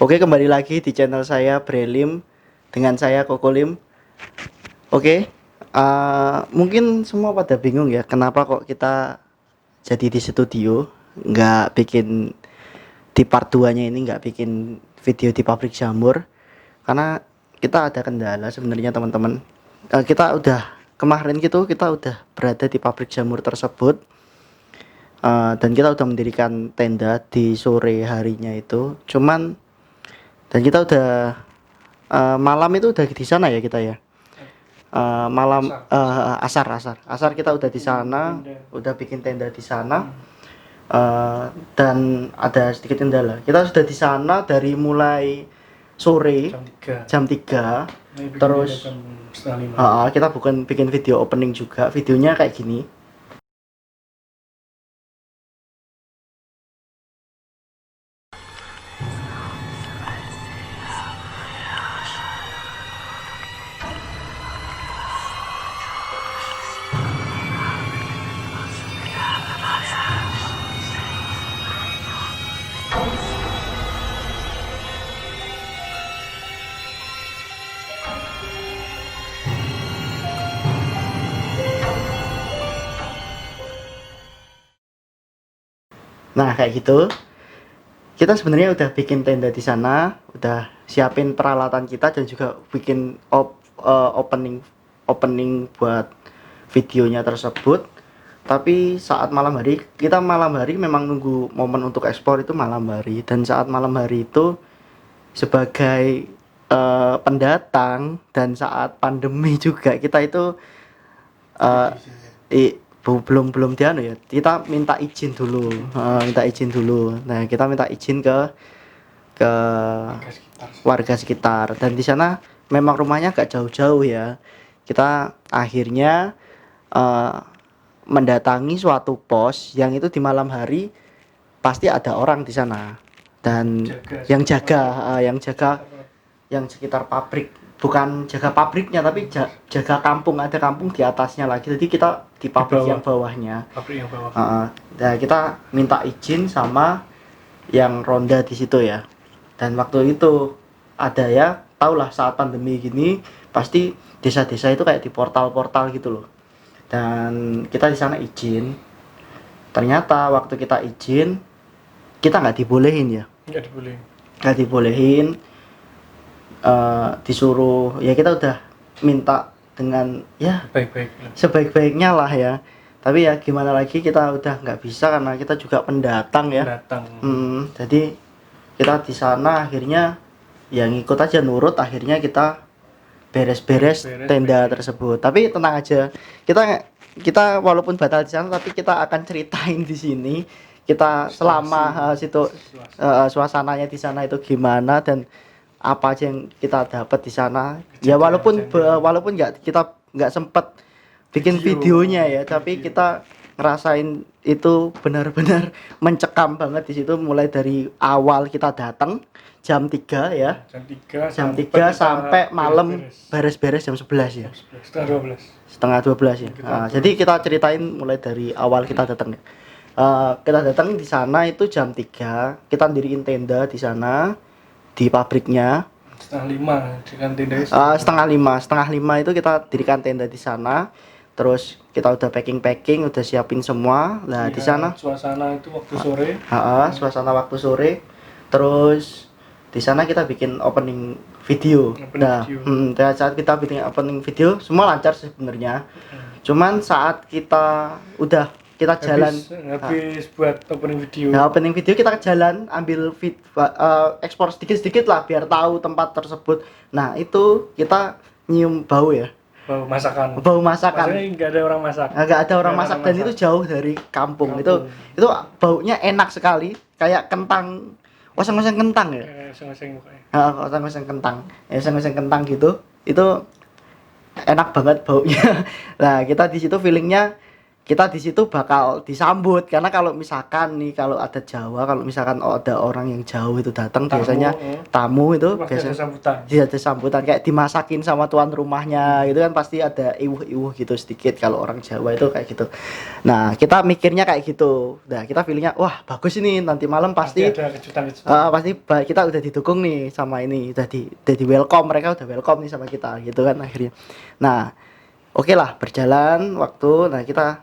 Oke, kembali lagi di channel saya Brelim dengan saya Kokolim. Oke, mungkin semua pada bingung ya, kenapa kok kita jadi di studio, nggak bikin di part 2-nya ini, nggak bikin video di pabrik jamur, karena kita ada kendala sebenarnya teman-teman. Kita udah kemarin gitu, kita udah berada di pabrik jamur tersebut, dan kita udah mendirikan tenda di sore harinya itu. Dan kita udah malam itu udah di sana ya kita ya. Malam asar kita udah di sana, udah bikin tenda di sana. Dan ada sedikit kendala. Kita sudah di sana dari mulai sore jam 3. Terus kita bukan bikin video opening juga. Videonya kayak gini. Nah, kayak gitu. Kita sebenarnya udah bikin tenda di sana, udah siapin peralatan kita dan juga bikin opening buat videonya tersebut. Tapi saat malam hari, kita malam hari memang nunggu momen untuk ekspor itu malam hari, dan saat malam hari itu sebagai pendatang dan saat pandemi juga kita itu belum dianu ya, kita minta izin dulu. Nah, kita minta izin ke warga sekitar, dan di sana memang rumahnya agak jauh-jauh ya. Kita akhirnya mendatangi suatu pos yang itu di malam hari pasti ada orang di sana, dan yang jaga yang sekitar pabrik, bukan jaga pabriknya tapi jaga kampung, ada kampung di atasnya lagi. Jadi kita di pabrik yang bawahnya. Nah, kita minta izin sama yang ronda di situ ya. Dan waktu itu ada ya, tahulah saat pandemi gini pasti desa-desa itu kayak di portal-portal gitu loh. Dan kita di sana izin. Ternyata waktu kita izin kita nggak dibolehin ya. Nggak dibolehin. Disuruh ya, kita udah minta dengan ya sebaik-baiknya lah ya, tapi ya gimana lagi, kita udah nggak bisa karena kita juga pendatang ya. Jadi kita di sana akhirnya ya ngikut aja, nurut. Akhirnya kita beres-beres tenda tersebut. Tapi tenang aja, kita walaupun batal di sana tapi kita akan ceritain di sini kita selama suasananya di sana itu gimana dan apa aja yang kita dapat di sana ya. Walaupun kita nggak sempet bikin videonya ya, tapi kita ngerasain itu benar-benar mencekam banget di situ. Mulai dari awal kita datang jam 3 ya, jam 3 sampai malam beres-beres jam 11 ya, setengah 12 ya. Jadi kita ceritain mulai dari awal kita datang ya. Kita datang di sana itu jam 3, kita diriin tenda di sana di pabriknya. Setengah lima itu kita dirikan tenda di sana. Terus kita udah packing, udah siapin semua. Nah, di sana suasana itu waktu sore. Suasana waktu sore. Terus di sana kita bikin opening video. Saat kita bikin opening video semua lancar sebenarnya. Cuman saat kita jalan habis buat opening video. Nah, opening video kita jalan ambil ekspor sedikit-sedikit lah biar tahu tempat tersebut. Nah, itu kita nyium bau ya. Bau masakan. Maksudnya nggak ada orang masak. Nggak ada orang masak, dan itu jauh dari kampung. Itu baunya enak sekali, kayak kentang, oseng-oseng kentang ya. Oseng-oseng mukanya. Oseng-oseng kentang. Oseng-oseng kentang gitu. Itu enak banget baunya. Nah, kita di situ feelingnya kita di situ bakal disambut karena kalau misalkan nih kalau ada Jawa, kalau misalkan ada orang yang jauh itu datang biasanya tamu itu biasanya ada sambutan kayak dimasakin sama tuan rumahnya gitu kan, pasti ada iwuh-iwuh gitu sedikit kalau orang Jawa itu kayak gitu. Nah, kita mikirnya kayak gitu. Nah, kita feelingnya wah bagus ini nanti malam pasti ada kejutan-kejutan. Pasti kita udah didukung nih sama ini, udah di welcome, mereka udah welcome nih sama kita gitu kan akhirnya. Nah, oke lah berjalan waktu, nah kita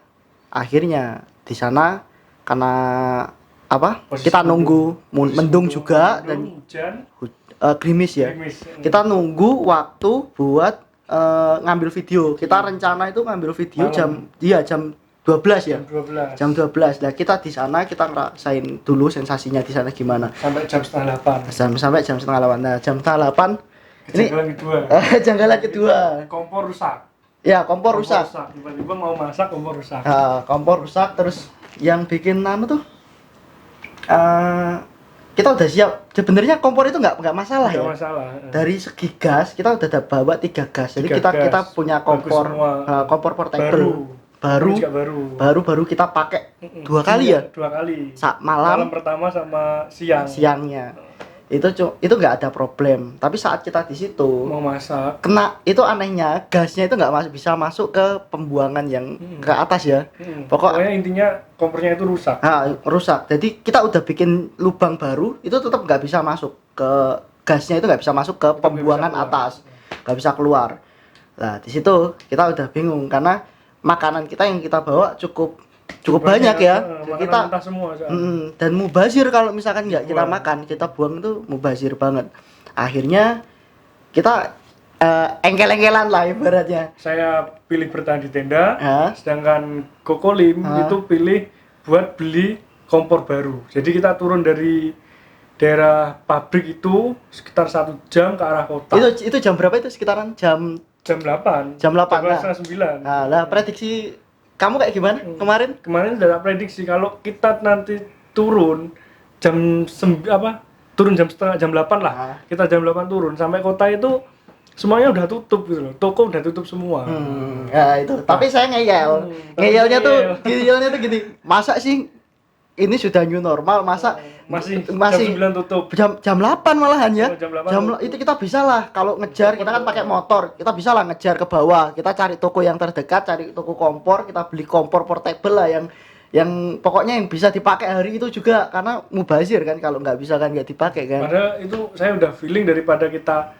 akhirnya di sana karena apa? Posisi kita nunggu mendung juga dan hujan, gerimis ya. Kita nunggu waktu buat ngambil video. Kita rencana itu ngambil video jam 12 ya. Jam 12. Nah, kita di sana kita ngerasain dulu sensasinya di sana gimana. Sampai jam setengah 8. Sampai jam setengah 8. Nah, jam setengah 8 kejanggalan kedua. Kejanggalan kedua. Kompor rusak. Ya, kompor rusak. Tiba-tiba mau masak kompor rusak. Kompor rusak terus yang bikin tuh kita udah siap. Sebenarnya kompor itu nggak masalah ya. Masalah. Dari segi gas kita udah bawa 3 gas. Jadi kita punya kompor kompor portable. Baru kita pakai 2 kali ya. 2 kali. Malam pertama sama siangnya. Itu nggak ada problem, tapi saat kita di situ mau masak kena itu anehnya gasnya itu nggak bisa masuk ke pembuangan yang ke atas ya. Pokoknya intinya kompornya itu rusak. Rusak, jadi kita udah bikin lubang baru itu tetap nggak bisa masuk ke gasnya, itu nggak bisa masuk ke pembuangan atas, nggak bisa keluar. Nah di situ kita udah bingung karena makanan kita yang kita bawa cukup banyak ya, kita semua, dan mubazir kalau misalkan nggak kita makan, kita buang itu mubazir banget. Akhirnya kita engkel-engkelan lah ibaratnya. Saya pilih bertahan di tenda, sedangkan Kokolim itu pilih buat beli kompor baru. Jadi kita turun dari daerah pabrik itu sekitar 1 jam ke arah kota. Itu jam berapa itu? Sekitaran jam 8. Jam 8. Jam 9. Lah prediksi kamu kayak gimana kemarin? Kemarin udah prediksi kalau kita nanti turun turun jam 8 lah. Kita jam 8 turun sampai kota itu semuanya udah tutup gitu loh. Toko udah tutup semua. Ya itu. Tapi saya ngeyel. Ngeyelnya tuh gini. Masa sih ini sudah new normal, masa masih jam 9 tutup. Jam 8 malahan ya. Jam 8 itu kita bisa lah kalau ngejar, kita kan pakai motor. Kita bisa lah ngejar ke bawah. Kita cari toko yang terdekat, cari toko kompor, kita beli kompor portable lah yang pokoknya yang bisa dipakai hari itu juga, karena mubazir kan kalau nggak bisa kan nggak dipakai kan. Padahal itu saya udah feeling daripada kita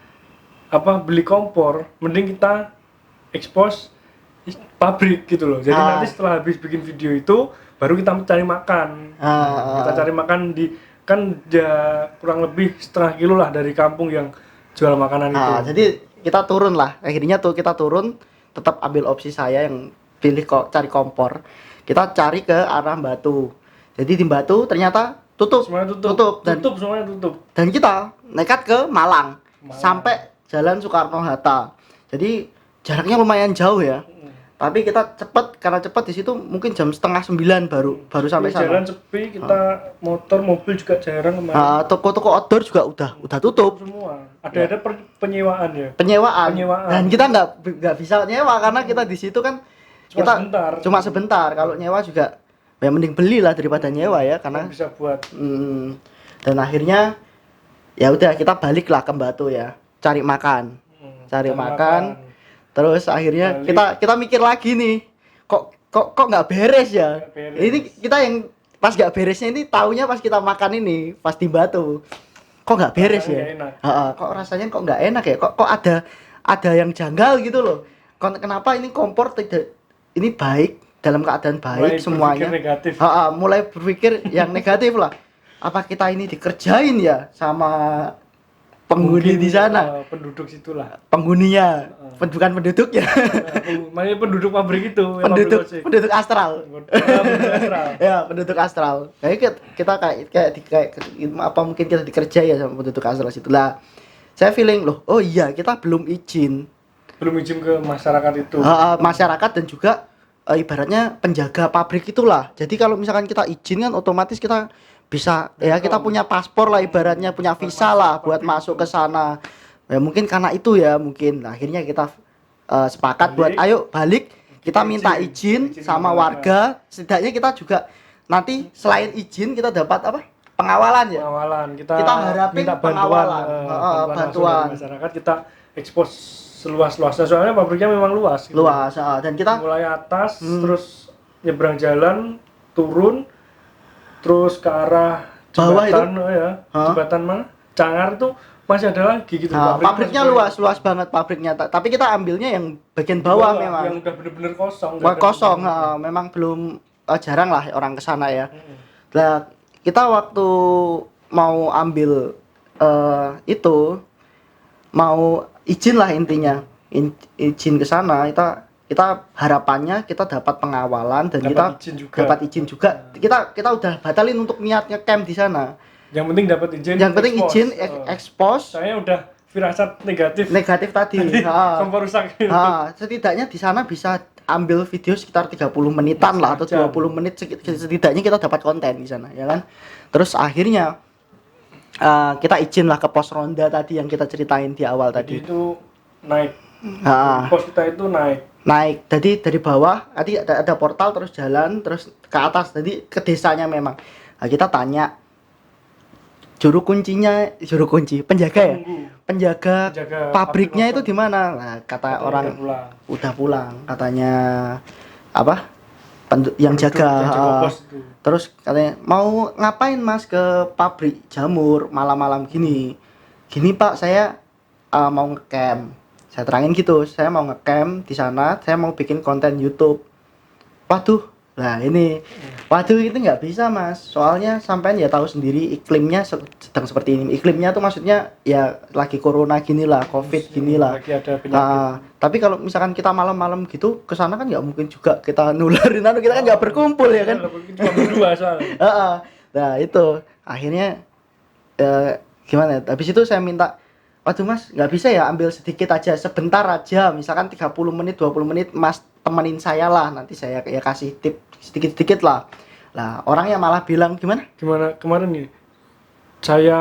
beli kompor, mending kita expose pabrik gitu loh. Jadi nanti setelah habis bikin video itu baru kita cari makan. Kita cari makan di kurang lebih setengah kilo lah dari kampung yang jual makanan itu. Jadi kita turun lah. Akhirnya kita turun, tetap ambil opsi saya yang pilih cari kompor. Kita cari ke arah Batu. Jadi di Batu ternyata tutup. Semuanya tutup. Semuanya tutup. Dan kita nekat ke Malang. Sampai Jalan Soekarno-Hatta. Jadi jaraknya lumayan jauh ya. Tapi kita karena cepat di situ mungkin jam 8:30 baru sampai sana. Jalan sepi, kita mobil juga jarang kemarin. Toko-toko outdoor juga udah tutup semua. Ada penyewaan ya. Penyewaan. Dan kita nggak bisa nyewa karena kita di situ kan cuma sebentar. Kalau nyewa juga ya mending beli lah daripada nyewa ya, karena bisa buat. Dan akhirnya ya udah kita baliklah ke Batu ya, cari makan. Terus akhirnya kita mikir lagi nih, kok nggak beres ya? Ini kita yang pas nggak beresnya ini taunya pas kita makan ini, pas di Batu. Kok nggak beres ya? Kok rasanya kok nggak enak ya? Kok ada yang janggal gitu loh. Kenapa ini kompor ini baik, dalam keadaan baik semuanya. Mulai berpikir yang negatif lah. Apa kita ini dikerjain ya sama penghuni di sana, penduduk situlah, penghuninya, bukan penduduk ya, makanya penduduk pabrik itu, penduduk astral, ya penduduk astral. Kita kayak mungkin kita dikerja ya sama penduduk astral situlah. Saya feeling loh, oh iya kita belum izin ke masyarakat itu, masyarakat dan juga ibaratnya penjaga pabrik itulah. Jadi kalau misalkan kita izin kan otomatis kita bisa ya, kita punya paspor lah ibaratnya, punya visa lah buat masuk ke sana. Ya mungkin karena itu ya mungkin. Nah, akhirnya kita sepakat buat ayo balik kita minta izin sama warga. Setidaknya kita juga nanti selain izin kita dapat apa? Pengawalan ya. Pengawalan. Kita harapin minta bantuan dari masyarakat, kita ekspos seluas-luasnya. Soalnya pabriknya memang luas. Gitu. Luas, dan kita mulai atas terus nyebrang jalan, turun terus ke arah bawah itu jembatan mana? Cangar tuh masih ada lagi gitu. Pabriknya luas banget pabriknya. Tapi kita ambilnya yang bagian bawah memang. Yang udah bener-bener kosong. Kosong, memang belum jarang lah orang ke sana ya. Nah, kita waktu mau ambil itu mau izin lah intinya. Izin ke sana, kita harapannya kita dapat pengawalan dan kita dapat izin juga. Kita udah batalin untuk niatnya camp di sana. Yang penting dapat izin. Yang penting izin expose. Saya udah firasat negatif tadi. Kompor rusak. Setidaknya di sana bisa ambil video sekitar 30 menitan lah atau 20 menit setidaknya kita dapat konten di sana ya kan. Terus akhirnya kita izin lah ke pos ronda tadi yang kita ceritain di awal tadi. Itu naik. Pos kita itu naik. Jadi dari bawah tadi ada portal terus jalan terus ke atas. Jadi ke desanya memang. Nah, kita tanya penjaga pabriknya itu di mana? Nah, kata orang udah pulang katanya apa? Yang jaga pos itu. Terus katanya mau ngapain Mas ke pabrik jamur malam-malam gini? Gini Pak, saya mau ngecamp. Saya terangin gitu, saya mau ngecamp di sana, saya mau bikin konten YouTube. Waduh itu nggak bisa Mas, soalnya sampean ya tahu sendiri iklimnya sedang seperti ini. Iklimnya tuh maksudnya ya lagi corona gini lah, covid gini lah. Tapi kalau misalkan kita malam-malam gitu ke sana kan nggak mungkin juga kita nularin, kita kan nggak berkumpul ya kan. Cuma berdua soalnya. Nah itu akhirnya gimana? Habis itu saya minta, waduh Mas, nggak bisa ya ambil sedikit aja, sebentar aja, misalkan 30 menit, 20 menit Mas temenin saya lah, nanti saya ya kasih tip sedikit-sedikit lah. Lah orangnya malah bilang gimana kemarin nih saya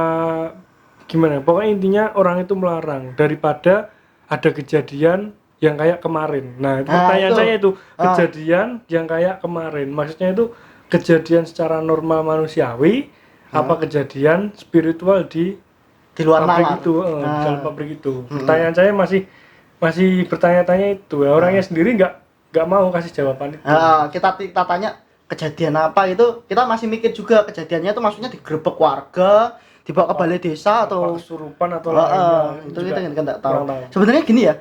pokoknya intinya orang itu melarang daripada ada kejadian yang kayak kemarin. Nah pertanyaan saya itu kejadian yang kayak kemarin maksudnya itu kejadian secara normal manusiawi apa kejadian spiritual di luar pabrik itu, dalam pabrik itu. Pertanyaan saya masih bertanya-tanya itu. Orangnya sendiri nggak mau kasih jawaban itu. Kita tanya kejadian apa itu, kita masih mikir juga kejadiannya itu maksudnya digerebek warga, dibawa ke balai desa atau kesurupan atau lainnya. Itu kita nggak tahu. Sebenarnya gini ya,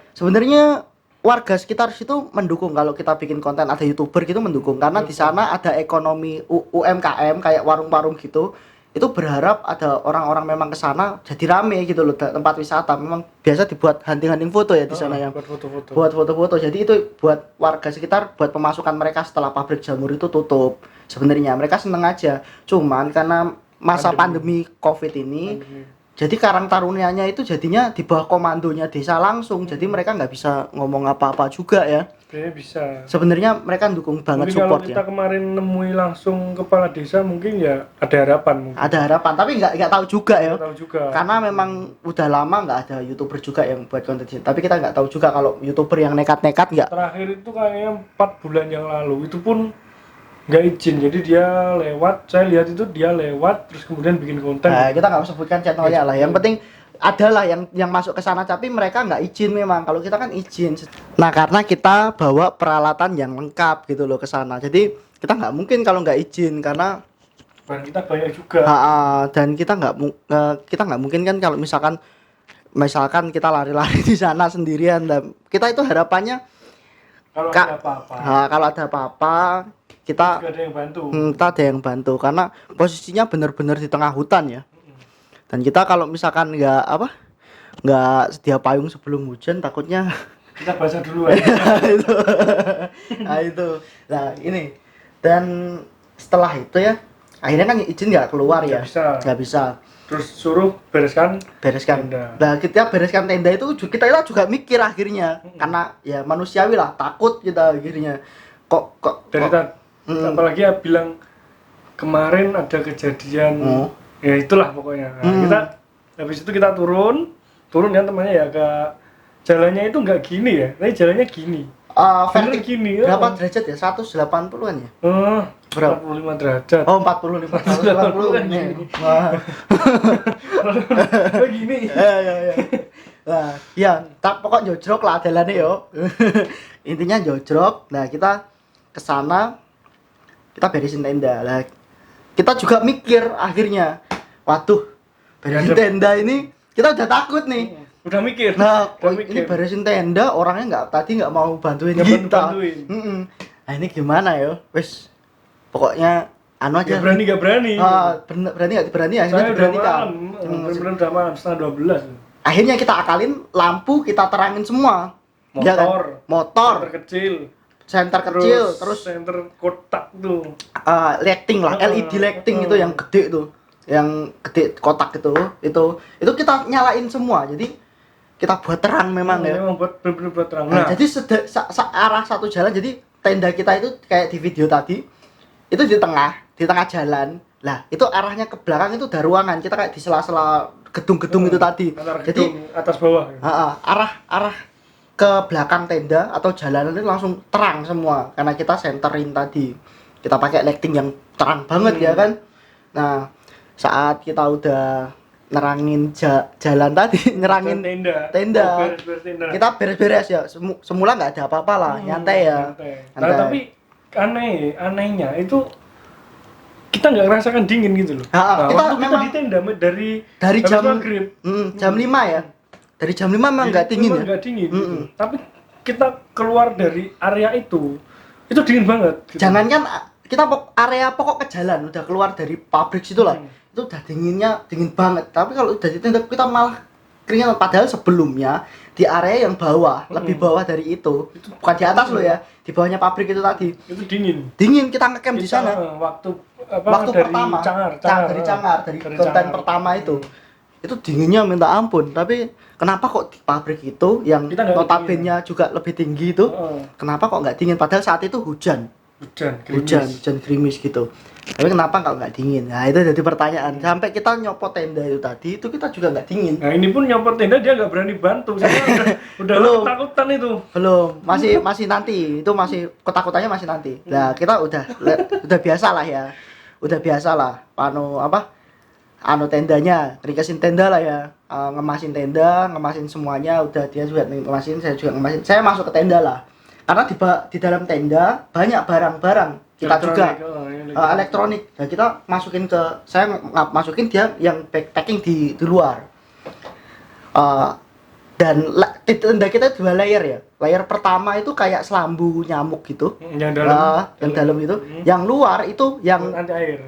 warga sekitar situ mendukung kalau kita bikin konten, ada YouTuber gitu mendukung karena di sana ada ekonomi UMKM kayak warung-warung gitu. Itu berharap ada orang-orang memang ke sana jadi rame gitu loh, tempat wisata memang biasa dibuat hunting foto ya di sana yang buat foto-foto. Jadi itu buat warga sekitar, buat pemasukan mereka setelah pabrik jamur itu tutup. Sebenarnya mereka seneng aja, cuman karena masa pandemi COVID ini jadi Karang Tarunanya itu jadinya di bawah komandonya desa langsung, jadi mereka nggak bisa ngomong apa-apa juga ya. Sebenarnya mereka dukung banget, mungkin support kalau kita kemarin nemui langsung kepala desa mungkin ya ada harapan. Ada harapan, tapi nggak tahu juga ya. Karena memang udah lama nggak ada YouTuber juga yang buat konten. Tapi kita nggak tahu juga kalau YouTuber yang nekat-nekat nggak. Terakhir itu kayaknya 4 bulan yang lalu itu pun nggak izin, jadi dia lewat, saya lihat itu dia lewat terus kemudian bikin konten. Nah, kita nggak sebutkan channelnya lah. Yang penting adalah yang masuk ke sana, tapi mereka nggak izin memang. Kalau kita kan izin. Nah karena kita bawa peralatan yang lengkap gitu loh ke sana, jadi kita nggak mungkin kalau nggak izin karena barang kita banyak juga. Dan kita nggak mungkin kan kalau misalkan kita lari-lari di sana sendirian. Dan kita itu harapannya kalau ada apa-apa kita ada yang bantu karena posisinya benar-benar di tengah hutan ya. Dan kita kalau misalkan nggak sedia payung sebelum hujan, takutnya kita basah duluan. Nah ini, dan setelah itu ya akhirnya kan izin nggak keluar ya, nggak bisa. Terus suruh bereskan tenda. Nah kita bereskan tenda itu kita juga mikir akhirnya, karena ya manusiawi lah, takut kita akhirnya apalagi ya bilang kemarin ada kejadian. Ya itulah pokoknya. Kita habis itu kita turun kan temannya ya ke jalannya itu nggak gini ya, tapi jalannya gini. Bener gini berapa derajat ya? 180-an ya? Berapa? 45 derajat. Oh, 45. 180 kan gini. Wah. Gini. Ya. Nah, ya, tak pokok jojrok lah dalane yo. Intinya jojrok. Nah, kita ke sana kita beresin tenda. Lah, kita juga mikir akhirnya, waduh, beresin tenda ini kita udah takut nih. Udah mikir. Nah, ini beresin tenda, orangnya nggak mau bantuin kita. Nah, ini gimana ya? Wes, pokoknya anu aja. Gak berani. Berani akhirnya diberanikan. Bener-bener udah malam, setengah 12. Akhirnya kita akalin lampu, kita terangin semua. Motor. Ya kan? Motor. Senter kecil. Terus senter kotak tuh. Lighting lah, LED lighting itu yang gede tuh. Yang gede kotak itu kita nyalain semua. Jadi kita buat terang memang ya. Memang bener-bener buat terang. Nah, jadi arah satu jalan, jadi tenda kita itu kayak di video tadi itu di tengah jalan. Lah, itu arahnya ke belakang itu ada ruangan. Kita kayak di sela-sela gedung-gedung itu tadi. Jadi atas bawah. Arah ke belakang tenda atau jalanan itu langsung terang semua karena kita senterin tadi. Kita pakai lighting yang terang banget ya kan. Nah, saat kita udah nerangin jalan tadi, nerangin tenda. Kita beres-beres ya. Semula nggak ada apa-apa lah, nyantai ya. Nah, tapi anehnya itu kita nggak ngerasakan dingin gitu loh. Kita memang di tenda dari jam maghrib. Jam 5 ya. Dari jam 5 memang nggak dingin ya. Nggak dingin. Gitu. Tapi kita keluar dari area itu dingin banget. Gitu. Jangankan kita area pokok ke jalan udah keluar dari pabrik situ lah. Itu udah dingin banget. Tapi kalau udah di tenda kita malah keringat, padahal sebelumnya di area yang bawah, lebih bawah dari itu bukan di atas loh ya, di bawahnya pabrik itu tadi. Itu dingin Kita ngecamp di sana. Waktu dari pertama, dari konten pertama itu dinginnya minta ampun. Tapi kenapa kok di pabrik itu yang notabene juga lebih tinggi itu, kenapa kok nggak dingin? Padahal saat itu hujan gerimis gitu. Tapi kenapa kalau nggak dingin? Nah, itu jadi pertanyaan. Sampai kita nyopot tenda itu tadi, itu kita juga nggak dingin. Nah, ini pun nyopot tenda dia nggak berani bantu. Saya udah ketakutan itu. Belum, masih nanti. Itu masih ketakutannya masih nanti. Nah, kita udah biasa lah ya. Udah biasa lah. Tendanya, ringkesin tenda lah ya. Ngemasin tenda, ngemasin semuanya. Udah dia juga ngemasin, saya juga ngemasin. Saya masuk ke tenda lah. Karena di dalam tenda banyak barang-barang kita juga elektronik. Nah, kita saya masukin dia yang packing di luar. Dan tenda kita 2 layer ya. Layer pertama itu kayak selambu nyamuk gitu. Yang dalam itu. Yang luar itu yang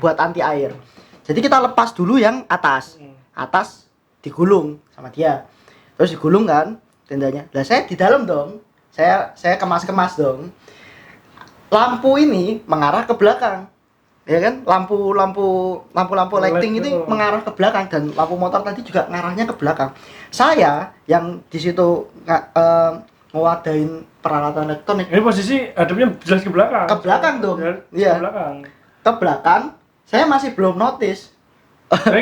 buat anti air. Jadi kita lepas dulu yang atas. Atas digulung sama dia. Terus digulung kan tendanya. Lah saya di dalam dong. Saya kemas dong. Lampu ini mengarah ke belakang. Ya kan? Lampu lighting ini mengarah ke belakang dan lampu motor tadi juga ngarahnya ke belakang. Saya yang di situ ngewadain peralatan elektronik. Ini posisi hadapnya jelas ke belakang. Ke belakang dong. Iya. Ke belakang. Saya masih belum notice.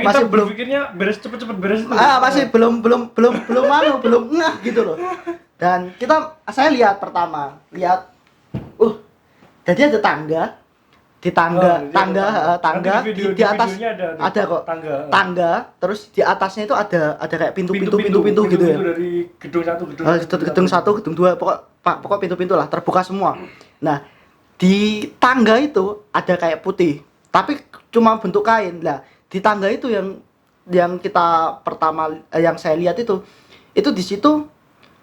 Masih berpikirnya cepet-cepet beres itu. Masih belum ngeh gitu loh. Dan saya lihat pertama, jadi ada tangga, di atas ada kok tangga, terus di atasnya itu ada kayak pintu gitu ya. Dari gedung 1, gedung 2, pokok pintu-pintu lah terbuka semua. Nah, di tangga itu ada kayak putih, tapi cuma bentuk kain. Lah, di tangga itu yang kita pertama yang saya lihat itu di situ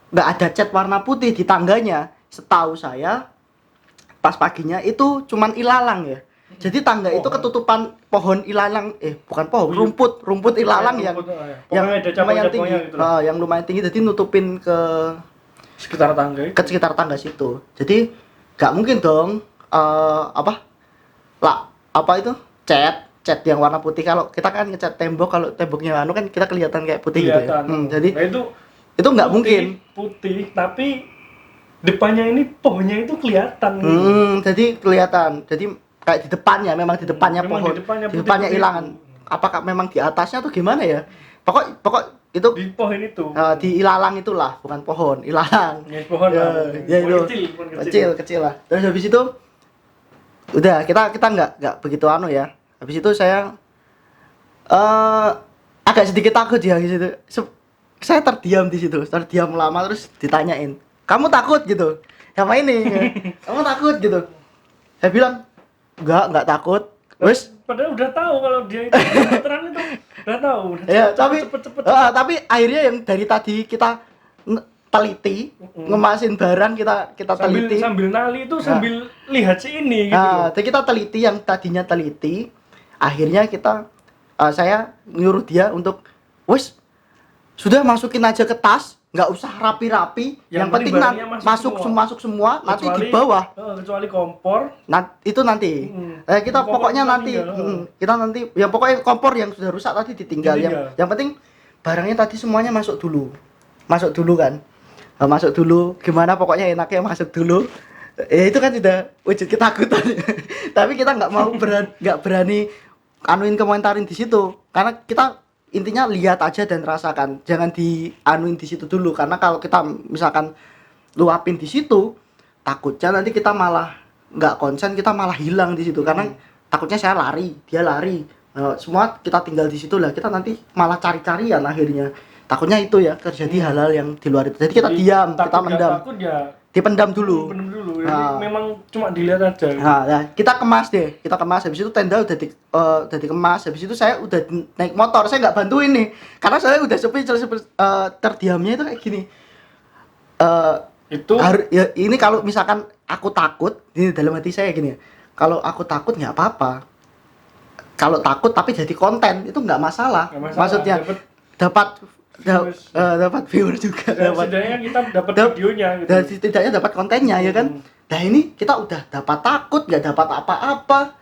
nggak ada cat warna putih di tangganya. Setahu saya pas paginya itu cuman ilalang ya. Jadi tangga itu ketutupan pohon ilalang, bukan pohon, rumput ilalang yang lumayan tinggi. Gitu yang lumayan tinggi, jadi nutupin ke sekitar tangga itu. Ke sekitar tangga situ. Jadi nggak mungkin dong cat yang warna putih. Kalau kita kan ngecat tembok, kalau temboknya kan kita kelihatan kayak putih gitu ya. Jadi itu nggak mungkin putih, tapi depannya ini pohonnya itu kelihatan. Jadi kelihatan. Jadi kayak di depannya, memang di depannya pohon, di depannya ilangan. Apakah memang di atasnya atau gimana ya? Pokok itu di pohon itu. Di ilalang itulah, bukan pohon, ilalang. Ya, pohon ya, lah. ya itu Pohon kecil kecil lah. Terus habis itu udah kita nggak begitu anu ya. Habis itu saya agak sedikit takut ya di situ. Saya terdiam di situ, terdiam lama terus ditanyain, kamu takut gitu sama ini ya? Kamu takut gitu? Saya bilang nggak takut. Wes padahal udah tahu kalau dia itu veteran itu udah tahu. Ya, cepet. Tapi akhirnya yang dari tadi kita teliti, ngemasin barang kita teliti sambil nali itu sambil lihat si ini gitu. Jadi kita teliti yang tadinya teliti, akhirnya saya nyuruh dia untuk wes sudah masukin aja ke tas, nggak usah rapi-rapi, yang penting masuk semua nanti di bawah kecuali kompor. Itu nanti kita pokoknya nanti kita nanti yang pokoknya kompor yang sudah rusak tadi ditinggal. Yang penting barangnya tadi semuanya masuk dulu kan. Masuk dulu, gimana pokoknya enaknya masuk dulu. Itu kan sudah wujud ketakutan. Tapi kita nggak berani anuin komentarin di situ karena kita intinya lihat aja dan rasakan, jangan dianuin di situ dulu karena kalau kita misalkan luapin di situ takutnya nanti kita malah nggak konsen, kita malah hilang di situ karena takutnya saya lari, dia lari, semua kita tinggal di situ lah, kita nanti malah cari-carian akhirnya. Takutnya itu ya terjadi hal-hal yang di luar itu. Jadi kita diam, kita mendam. Takut ya dipendam dulu. Memang cuma dilihat aja. Nah, kita kemas deh. Kita kemas habis itu tenda udah dikemas. Habis itu saya udah naik motor. Saya nggak bantuin nih. Karena saya udah sepi terdiamnya itu kayak gini. Ini kalau misalkan aku takut, ini dalam hati saya gini. Kalau aku takut nggak apa-apa. Kalau takut tapi jadi konten itu nggak masalah. Maksudnya dapat viewer juga, setidaknya kita dapat videonya gitu. Dan setidaknya dapat kontennya ya kan. Nah ini kita udah dapat takut, nggak dapat apa-apa.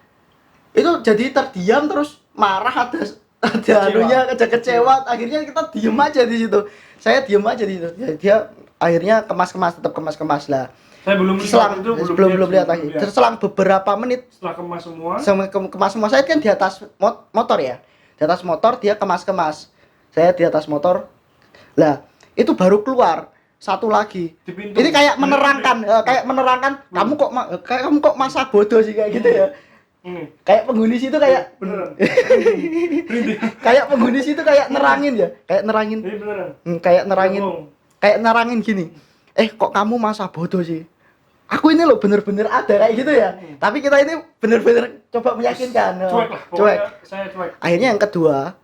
Itu jadi terdiam terus marah, ada anunya kecewa. Akhirnya kita diem aja di situ. Saya diem aja di situ. Dia akhirnya tetap kemas lah. Saya belum lihat lagi. Selang beberapa menit setelah kemas semua, saya kan di atas motor ya. Di atas motor dia kemas. Saya di atas motor. Lah, itu baru keluar satu lagi. Ini kayak menerangkan, kamu kok masa bodoh sih kayak gitu ya. Kayak penghuni situ kayak beneran. Kayak penghuni situ kayak nerangin ya, kayak nerangin gini. Kok kamu masa bodoh sih? Aku ini loh bener-bener ada kayak gitu ya. Tapi kita ini bener-bener coba meyakinkan. Cuek. Saya cuek. Akhirnya yang kedua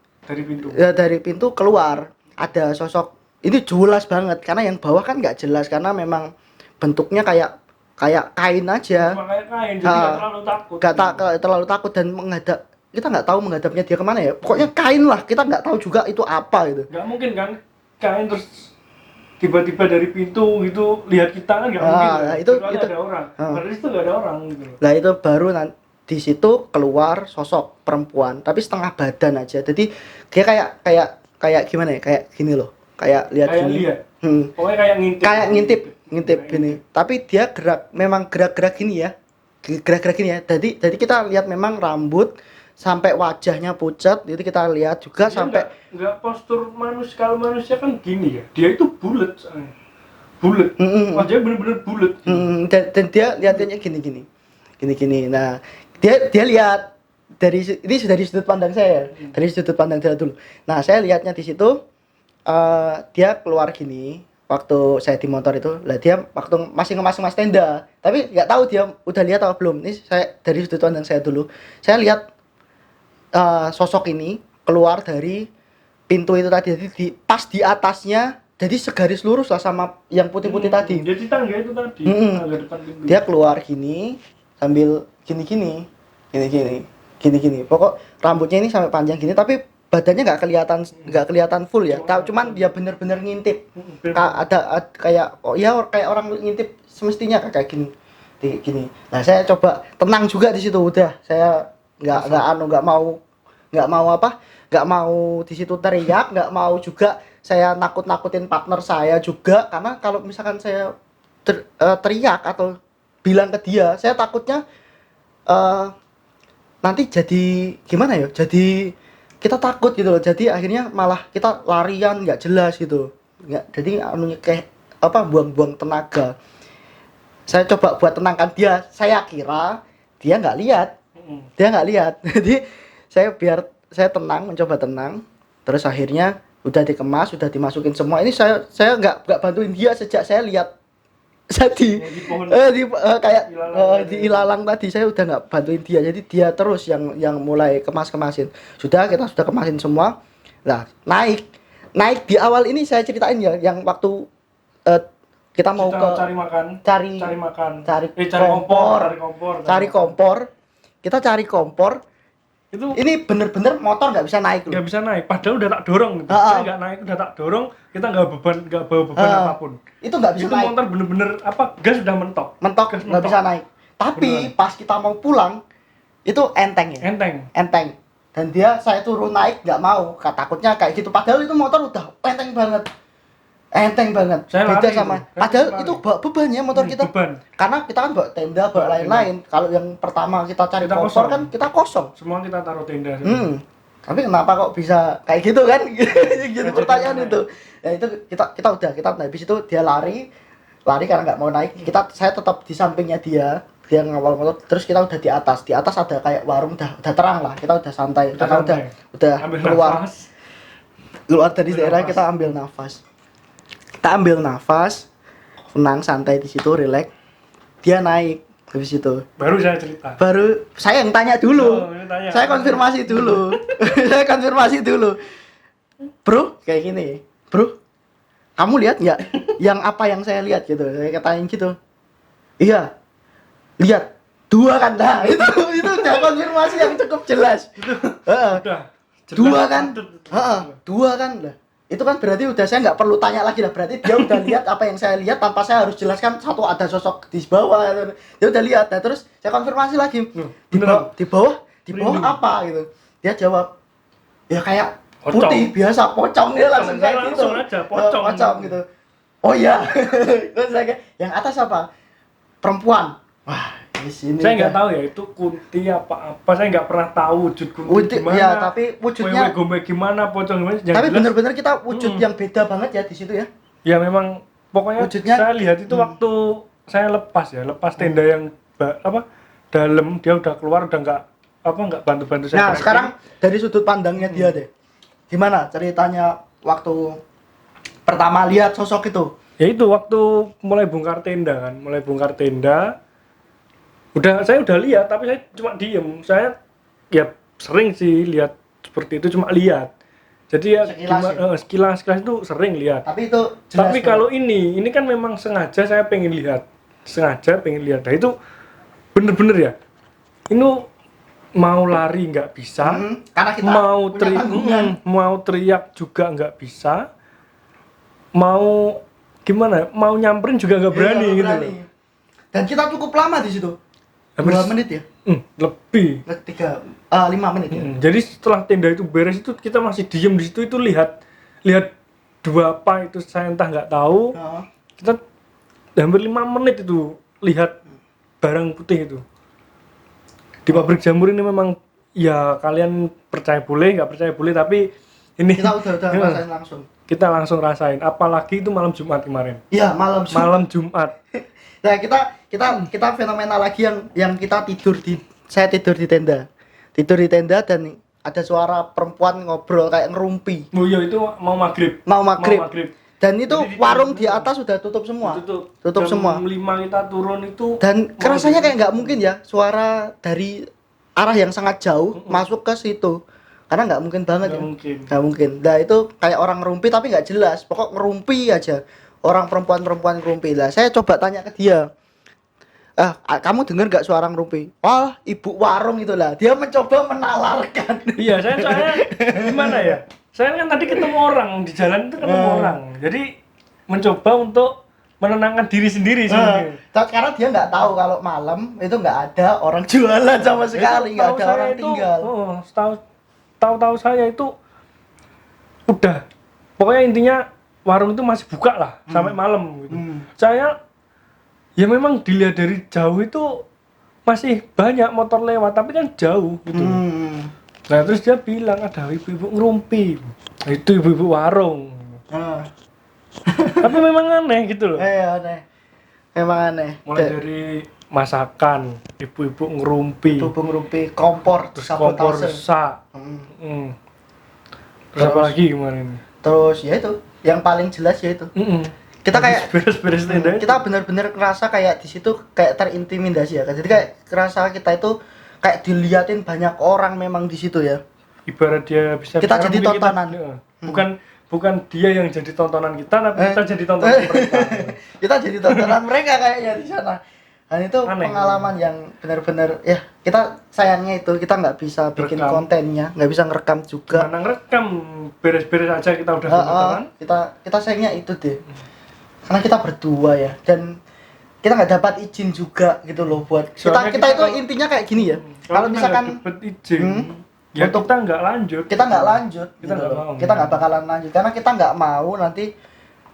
dari pintu keluar ada sosok, ini jelas banget karena yang bawah kan nggak jelas karena memang bentuknya kayak kain aja. Cuma kayak kain, jadi nggak terlalu takut. Terlalu takut dan kita nggak tahu menghadapnya dia kemana ya. Pokoknya kain lah, kita nggak tahu juga itu apa gitu. Nggak mungkin kan kain terus tiba-tiba dari pintu gitu lihat kita kan nggak mungkin. Itu ada orang. Padahal itu nggak ada orang gitu. Lah itu baru di situ keluar sosok perempuan tapi setengah badan aja. Jadi dia kayak gimana ya? Kayak gini loh. Kayak lihat gini. Pokoknya kayak ngintip gini. Tapi dia memang gerak-gerak gini ya. Gerak-gerak gini ya. Jadi kita lihat memang rambut sampai wajahnya pucat. Jadi kita lihat juga dia sampai enggak postur manusia. Kalau manusia kan gini ya. Dia itu bulat soalnya. Bulat. Wajahnya bener-bener bulat. Dan dia lihatnya gini. Nah, dia lihat ini sudah di sudut pandang saya. Dari sudut pandang dia dulu. Nah, saya lihatnya di situ dia keluar gini waktu saya di motor itu. Lah dia waktu masih ngemas tenda. Tapi nggak tahu dia udah lihat atau belum. Ini saya dari sudut pandang saya dulu. Saya lihat sosok ini keluar dari pintu itu tadi. Jadi pas di atasnya, jadi segaris lurus lah sama yang putih-putih tadi. Jadi tangga itu tadi. Tangga depan pintu. Dia keluar gini sambil gini. Pokok rambutnya ini sampai panjang gini tapi badannya nggak kelihatan full ya. Cuman dia bener-bener ngintip. Ada kayak kayak orang ngintip semestinya kayak gini. Nah, saya coba tenang juga di situ udah. Saya nggak mau di situ teriak, nggak mau juga saya nakut-nakutin partner saya juga karena kalau misalkan saya teriak atau bilang ke dia, saya takutnya nanti jadi gimana ya? Jadi kita takut gitu loh. Jadi akhirnya malah kita larian nggak jelas gitu. Nggak, jadi anunya kayak apa, buang-buang tenaga. Saya coba buat tenangkan dia, saya kira dia nggak lihat. Dia nggak lihat. Jadi saya tenang, mencoba tenang. Terus akhirnya udah dikemas, udah dimasukin semua. Ini saya nggak bantuin dia sejak saya lihat tadi kayak di ilalang tadi saya udah nggak bantuin dia, jadi dia terus yang mulai kemasin. Kita sudah kemasin semua. Nah, naik di awal ini saya ceritain ya, yang waktu kita mau cari kompor. Kita cari kompor itu, ini bener-bener motor nggak bisa naik loh. Nggak bisa naik, padahal udah tak dorong gitu. Saya nggak naik, udah tak dorong, kita nggak bawa beban apapun. Itu nggak bisa itu naik. Motor bener-bener apa, gas udah mentok nggak bisa naik. Tapi pas kita mau pulang itu enteng. Dan saya turun naik nggak mau, takutnya kayak gitu. Padahal itu motor udah enteng banget. Saya beda lari sama itu. Padahal itu bawa beban ya motor kita. Karena kita kan bawa tenda, bawa lain-lain. Kalau yang pertama kita cari kompor kan kita kosong. Semua kita taruh tenda. Tapi kenapa kok bisa kayak gitu kan? Gitu pertanyaan itu. Ya itu kita habis itu dia lari karena nggak mau naik. Saya tetap di sampingnya dia ngawal motor. Terus kita udah di atas ada kayak warung, udah terang lah. Kita udah santai. Karena udah keluar dari daerah, kita ambil nafas. Kita ambil nafas, tenang, santai di situ, relax. Dia naik habis itu. Baru saya cerita. Baru saya yang tanya dulu. Saya konfirmasi dulu. Bro, kayak gini. Bro, kamu lihat nggak yang apa yang saya lihat gitu? Saya katain gitu. Iya. Lihat. 2 kan. Nah, itu udah konfirmasi yang cukup jelas. Udah. 2 kan? 2 kan lah. Itu kan berarti udah saya nggak perlu tanya lagi lah, berarti dia udah lihat apa yang saya lihat tanpa saya harus jelaskan. Satu, ada sosok di bawah, dia udah lihat. Nah, terus saya konfirmasi lagi, di bawah apa gitu. Dia jawab ya kayak putih biasa, pocong. Dia langsung kayak gitu, pocong gitu. Oh iya. Terus saya kayak, yang atas apa? Perempuan. Wah, di sini saya nggak tahu ya itu kunti apa, saya nggak pernah tahu wujud kunti gimana ya, tapi wujudnya gombek gimana, pocong gimana, tapi bener-bener kita wujud yang beda banget ya di situ ya. Ya memang pokoknya wujudnya, saya lihat itu waktu saya lepas tenda yang dalam, dia udah keluar, udah nggak bantu saya. Nah sekarang dari sudut pandangnya dia deh, gimana ceritanya waktu pertama lihat sosok itu? Ya itu waktu mulai bongkar tenda, saya udah lihat, tapi saya cuma diem. Saya ya sering sih lihat seperti itu, cuma lihat. Jadi ya sekilas itu sering lihat. Tapi itu jelas. Tapi kalau ini kan memang sengaja saya pengen lihat. Nah itu bener-bener ya. Ini mau lari nggak bisa, karena kita mau teriak juga nggak bisa, mau gimana? Mau nyamperin juga nggak berani gitu. Dan kita cukup lama di situ. 2 menit ya? Lebih. 5 menit ya. Jadi setelah tenda itu beres itu kita masih diem di situ, itu lihat 2 apa itu saya entah nggak tahu. Kita hampir 5 menit itu lihat barang putih itu. Di pabrik jamur ini memang ya kalian percaya boleh, nggak percaya boleh, tapi ini kita udah rasain langsung. Kita langsung rasain, apalagi itu malam Jumat kemarin. Iya, malam Jumat. Nah, kita fenomena lagi yang saya tidur di tenda dan ada suara perempuan ngobrol kayak ngerumpi. Oh iya, itu mau maghrib. Dan itu warung di atas sudah tutup semua. Tutup semua. Jam 5 kita turun itu. Dan rasanya kayak nggak mungkin ya suara dari arah yang sangat jauh masuk ke situ. Karena nggak mungkin banget. Nggak mungkin. Nah itu kayak orang ngerumpi tapi nggak jelas. Pokok ngerumpi aja. Orang perempuan ngerumpi lah. Saya coba tanya ke dia. Kamu dengar nggak suara ngerumpi? Wah, ibu warung itulah. Dia mencoba menalarkan. Iya, saya gimana ya? Saya kan tadi ketemu orang di jalan itu orang. Jadi mencoba untuk menenangkan diri sendiri sih. Karena dia nggak tahu kalau malam itu nggak ada orang jualan sama sekali, nggak ada orang tinggal. Tahu saya itu udah. Pokoknya intinya warung itu masih buka lah sampai malam gitu. Saya ya memang dilihat dari jauh itu masih banyak motor lewat, tapi kan jauh gitu. Nah terus dia bilang ada ibu-ibu ngerumpi, itu ibu-ibu warung. Tapi memang aneh gitu loh. Aneh. Memang aneh. Mulai dari masakan, ibu-ibu ngerumpi, kompor, terus kompor rusak. Terus apa lagi kemarin? Terus ya itu, yang paling jelas ya itu. Kita kayak beres-beres tenda. Kita benar-benar ngerasa kayak di situ kayak terintimidasi ya. Jadi kayak ngerasa kita itu kayak diliatin banyak orang memang di situ ya. Ibarat dia bisa kita jadi tontonan. Bukan dia yang jadi tontonan kita, tapi kita jadi tontonan mereka. Kita jadi tontonan mereka kayaknya di sana. Dan itu aneh, pengalaman yang benar-benar ya, kita sayangnya itu kita nggak bisa bikin kontennya, nggak bisa ngerekam juga. Mana ngerekam, beres-beres aja kita udah tontonan. Kita sayangnya itu deh. Karena kita berdua ya, dan kita nggak dapat izin juga gitu loh buat kita itu intinya kayak gini ya. Kalau misalkan dapat izin, ya untuk kita nggak lanjut. Kita nggak bakalan lanjut karena kita nggak mau nanti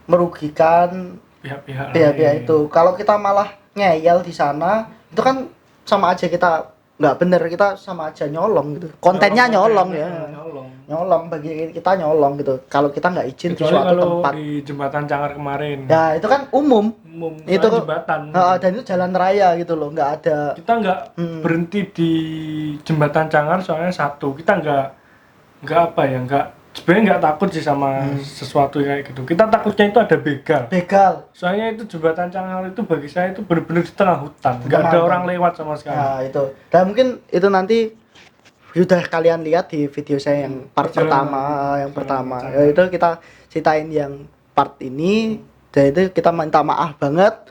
merugikan pihak-pihak itu. Kalau kita malah ngeyel di sana, itu kan sama aja kita nggak bener, kita sama aja nyolong gitu. Kontennya nyolong ya. Nyolong bagi kita nyolong gitu. Kalau kita nggak izin di suatu tempat. Di jembatan Cangar kemarin. Ya itu kan umum. Itu jembatan. Dan itu jalan raya gitu loh, nggak ada. Kita nggak berhenti di jembatan Cangar soalnya satu, kita nggak apa ya, sebenarnya nggak takut sih sama sesuatu kayak gitu. Kita takutnya itu ada begal. Soalnya itu jembatan Cangar itu bagi saya itu benar-benar di tengah hutan, nggak ada orang lewat sama sekali. Nah itu. Dan mungkin itu nanti sudah kalian lihat di video saya yang part pertama. Ya, itu kita ceritain yang part ini. Dan itu kita minta maaf banget.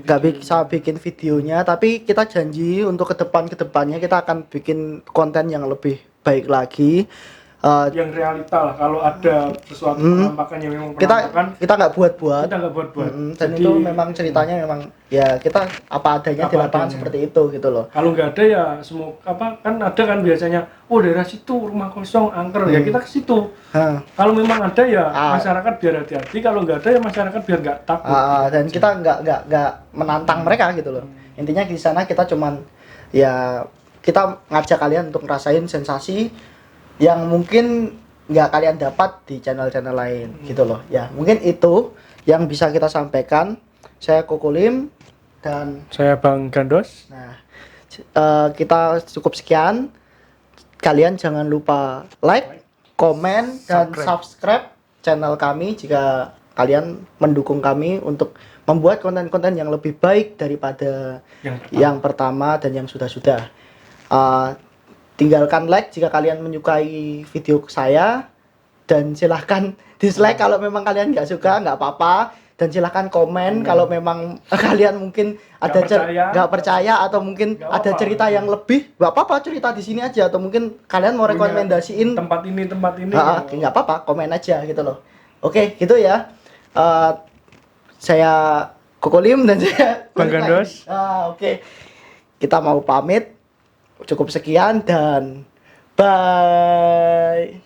Nggak bisa bikin videonya, tapi kita janji untuk kedepannya kita akan bikin konten yang lebih baik lagi. Yang realita lah, kalau ada sesuatu penampakan yang memang penampakan kita nggak buat-buat. Dan jadi, itu memang ceritanya memang ya kita apa adanya di lapangan seperti itu gitu loh. Kalau nggak ada ya semua kan ada kan biasanya daerah situ rumah kosong angker ya kita ke situ. Kalau memang ada ya masyarakat biar hati-hati, kalau nggak ada ya masyarakat biar nggak takut. Dan kita nggak menantang mereka gitu loh. Intinya di sana kita cuman ya kita ngajak kalian untuk ngerasain sensasi yang mungkin nggak kalian dapat di channel-channel lain gitu loh ya. Mungkin itu yang bisa kita sampaikan. Saya Kokolim dan saya Bang Gandos. Nah, kita cukup sekian. Kalian jangan lupa like, komen, dan subscribe channel kami jika kalian mendukung kami untuk membuat konten-konten yang lebih baik daripada yang pertama dan yang sudah-sudah. Tinggalkan like jika kalian menyukai video saya, dan silahkan dislike kalau memang kalian nggak suka, nggak apa-apa. Dan silahkan komen kalau memang kalian mungkin ada nggak percaya atau mungkin ada cerita yang lebih, nggak apa-apa, cerita di sini aja. Atau mungkin kalian mau rekomendasiin tempat ini nggak apa-apa, komen aja gitu loh. Oke, gitu ya. Saya Kokolim dan saya Bang Gandos. Oke. Kita mau pamit. Cukup sekian dan bye.